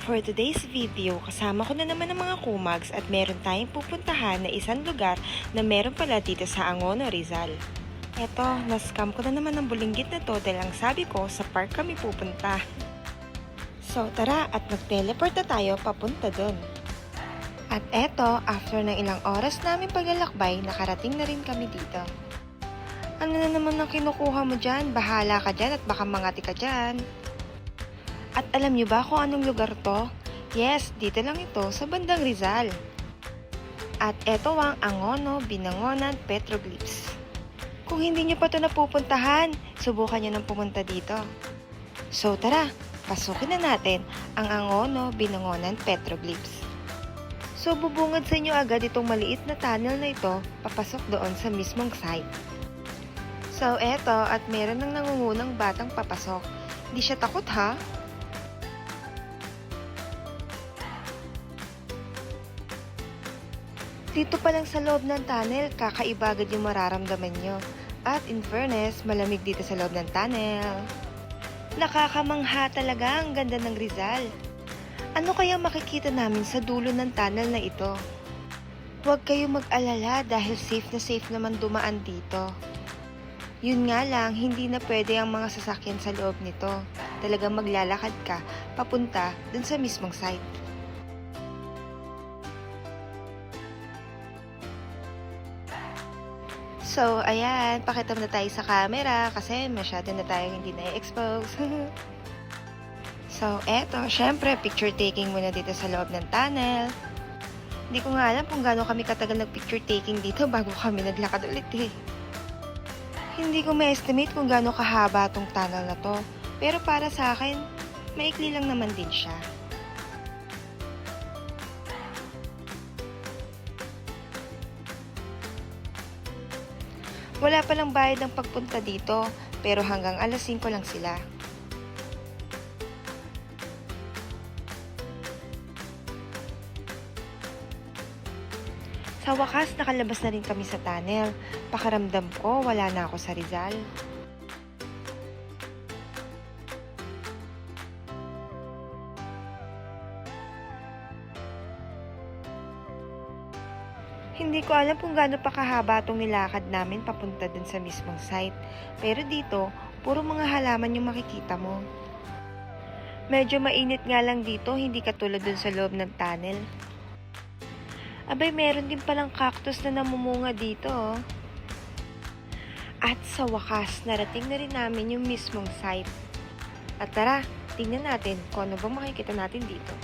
For today's video, kasama ko na naman ang mga kumags at meron tayong pupuntahan na isang lugar na meron pala dito sa Angono, Rizal. Eto, na-scam ko na naman ang bulinggit na to dahil ang sabi ko sa park kami pupunta. So tara at mag-teleport na tayo papunta dun. At eto, after ng ilang oras namin paglalakbay, nakarating na rin kami dito. Ano na naman ang kinukuha mo dyan? Bahala ka dyan at baka mangati ka dyan. At alam nyo ba kung anong lugar to? Yes, dito lang ito sa bandang Rizal. At eto ang Angono, Binangonan, Petroglyphs. Kung hindi nyo pa ito napupuntahan, subukan nyo nang pumunta dito. So tara, pasukin na natin ang Angono, Binangonan, Petroglyphs. So bubungad sa inyo agad itong maliit na tunnel na ito papasok doon sa mismong site. So eto at meron ng nangungunang batang papasok. Hindi siya takot ha? Dito pa lang sa loob ng tunnel, kakaiba agad yung mararamdaman nyo. At in fairness, malamig dito sa loob ng tunnel. Nakakamangha talaga ang ganda ng Rizal. Ano kaya makikita namin sa dulo ng tunnel na ito? Huwag kayong mag-alala dahil safe naman dumaan dito. Yun nga lang, hindi na pwede ang mga sasakyan sa loob nito. Talagang maglalakad ka papunta dun sa mismong site. So, ayan, pakita na tayo sa camera kasi masyado na tayo hindi na-expose. So, eto, syempre, picture taking muna dito sa loob ng tunnel. Hindi ko nga alam kung gaano kami katagal nag-picture taking dito bago kami naglakad ulit eh. Hindi ko ma-estimate kung gaano kahaba tong tunnel na to. Pero para sa akin, maikli lang naman din siya. Wala palang bayad ang pagpunta dito, pero hanggang alas 5 lang sila. Sa wakas, nakalabas na rin kami sa tunnel. Pakaramdam ko, wala na ako sa Rizal. Hindi ko alam kung gaano pa kahaba itong nilakad namin papunta dun sa mismong site. Pero dito, puro mga halaman yung makikita mo. Medyo mainit nga lang dito, hindi katulad dun sa loob ng tunnel. Abay, meron din palang cactus na namumunga dito. Oh. At sa wakas, narating na rin namin yung mismong site. At tara, tingnan natin kung ano bang makikita natin dito.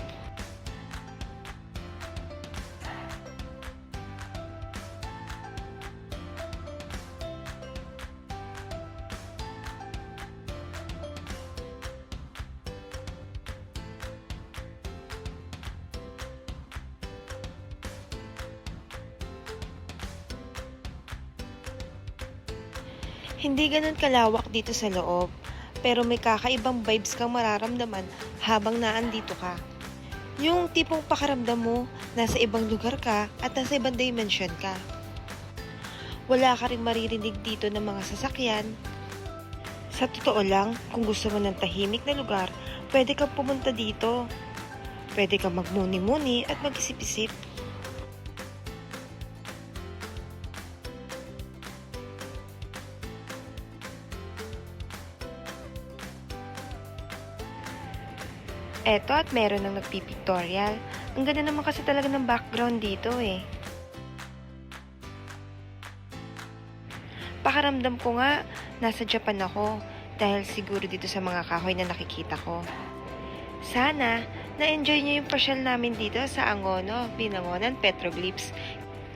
Hindi ganun kalawak dito sa loob, pero may kakaibang vibes kang mararamdaman habang naandito ka. Yung tipong pakaramdam mo, nasa ibang lugar ka at nasa ibang dimension ka. Wala ka rin maririnig dito ng mga sasakyan. Sa totoo lang, kung gusto mo ng tahimik na lugar, pwede kang pumunta dito. Pwede kang magmuni-muni at mag-isip-isip. Eto at meron ng nagpipictorial. Ang ganda naman kasi talaga ng background dito eh. Pakaramdam ko nga, nasa Japan ako dahil siguro dito sa mga kahoy na nakikita ko. Sana, na-enjoy niyo yung pasyal namin dito sa Angono, Binangonan, Petroglyphs.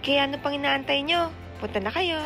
Kaya ano pang inaantay nyo? Punta na kayo!